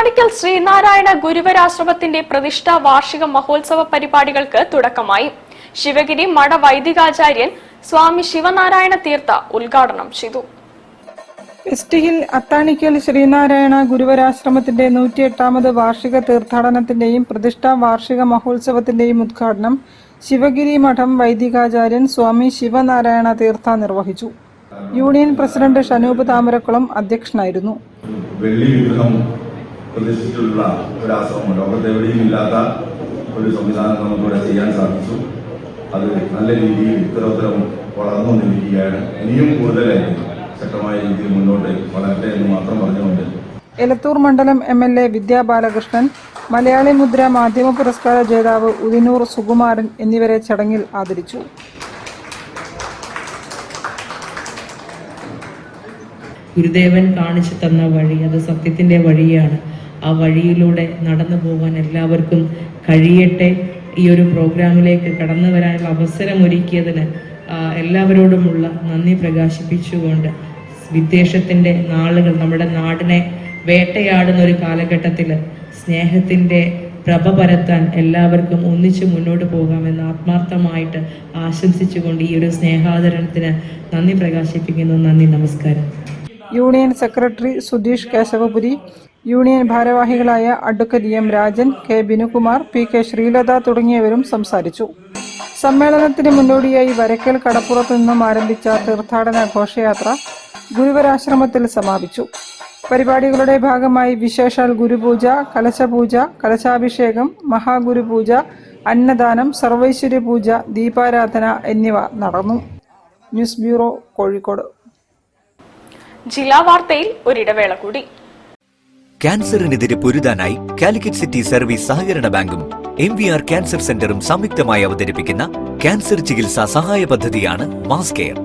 അത്താണിക്കൽ ശ്രീനാരായണ ഗുരുവരാശ്രമത്തിന്റെ പ്രതിഷ്ഠാ വാർഷിക മഹോത്സവ പരിപാടികൾക്ക് തുടക്കമായി. ശിവഗിരി മഠ വൈദികാചാര്യൻ സ്വാമി ശിവനാരായണ തീർത്ഥ ഉദ്ഘാടനം ചെയ്തു. വെസ്റ്റ് ഹിൽ അത്താണിക്കൽ ശ്രീനാരായണ ഗുരുവരാശ്രമത്തിന്റെ 108ാമത് വാർഷിക തീർത്ഥാടനത്തിന്റെയും പ്രതിഷ്ഠാ വാർഷിക മഹോത്സവത്തിന്റെയും ഉദ്ഘാടനം ശിവഗിരി മഠം വൈദികാചാര്യൻ സ്വാമി ശിവനാരായണ തീർത്ഥ നിർവഹിച്ചു. യൂണിയൻ പ്രസിഡന്റ് ഷനൂപ് താമരക്കുളം അധ്യക്ഷനായിരുന്നു. വെള്ളി വിഗ്രഹം പ്രതിഷ്ഠിച്ചിട്ടുള്ള ഒരു ആശ്രമം ലോകത്ത് എവിടെയും ഇല്ലാത്ത ഒരു സംവിധാനം നമുക്കിവിടെ ചെയ്യാൻ സാധിച്ചു. അത് നല്ല രീതിയിൽ ഉത്തരോത്തരം വളർന്നുകൊണ്ടിരിക്കുകയാണ്. ഇനിയും കൂടുതലായി ശക്തമായ രീതിയിൽ മുന്നോട്ട് വളരട്ടെ എന്ന് മാത്രം പറഞ്ഞുകൊണ്ട് എലത്തൂർ മണ്ഡലം MLA വിദ്യാ ബാലകൃഷ്ണൻ, മലയാളി മുദ്ര മാധ്യമ പുരസ്കാര ജേതാവ് ഉദിനൂർ സുകുമാരൻ എന്നിവരെ ചടങ്ങിൽ ആദരിച്ചു. ഗുരുദേവൻ കാണിച്ചു തന്ന വഴി അത് സത്യത്തിന്റെ വഴിയാണ്. ആ വഴിയിലൂടെ നടന്നു പോകാൻ എല്ലാവർക്കും കഴിയട്ടെ. ഈ ഒരു പ്രോഗ്രാമിലേക്ക് കടന്നു വരാനുള്ള അവസരമൊരുക്കിയതിന് എല്ലാവരോടുമുള്ള നന്ദി പ്രകാശിപ്പിച്ചുകൊണ്ട് വിദ്വേഷത്തിന്റെ നാളുകൾ നമ്മുടെ നാടിനെ വേട്ടയാടുന്ന ഒരു കാലഘട്ടത്തിൽ സ്നേഹത്തിന്റെ പ്രഭ പരത്താൻ എല്ലാവർക്കും ഒന്നിച്ചു മുന്നോട്ട് പോകാമെന്ന് ആത്മാർത്ഥമായിട്ട് ആശംസിച്ചുകൊണ്ട് ഈ ഒരു സ്നേഹാദരണത്തിന് നന്ദി പ്രകാശിപ്പിക്കുന്നു. നന്ദി, നമസ്കാരം. Union secretary Sudheesh Keshavapuri, union ഭാരവാഹികളായ advocate M Rajan, K Binukumar, PK Sreelatha തുടങ്ങിയവരും സംസാരിച്ചു. സമ്മേളനത്തിന് മുന്നോടിയായി വരക്കൽ കടപ്പുറത്തു നിന്നും ആരംഭിച്ച തീർത്ഥാടന ഘോഷയാത്ര ഗുരുവരാശ്രമത്തിൽ സമാപിച്ചു. പരിപാടികളുടെ ഭാഗമായി വിശേഷാൽ ഗുരുപൂജ, കലശപൂജ, കലശാഭിഷേകം, മഹാഗുരുപൂജ, അന്നദാനം, സർവൈശ്വര്യ പൂജ, ദീപാരാധന എന്നിവ നടന്നു. News bureau, Kozhikode. ജില്ലാ വാർത്തയിൽ ഒരിടവേള കൂടി. ക്യാൻസറിനെതിരെ പൊരുതാനായി കാലിക്കറ്റ് സിറ്റി സർവീസ് സഹകരണ ബാങ്കും MVR ക്യാൻസർ സെന്ററും സംയുക്തമായി അവതരിപ്പിക്കുന്ന ക്യാൻസർ ചികിത്സാ സഹായ പദ്ധതിയാണ് മാസ് കെയർ.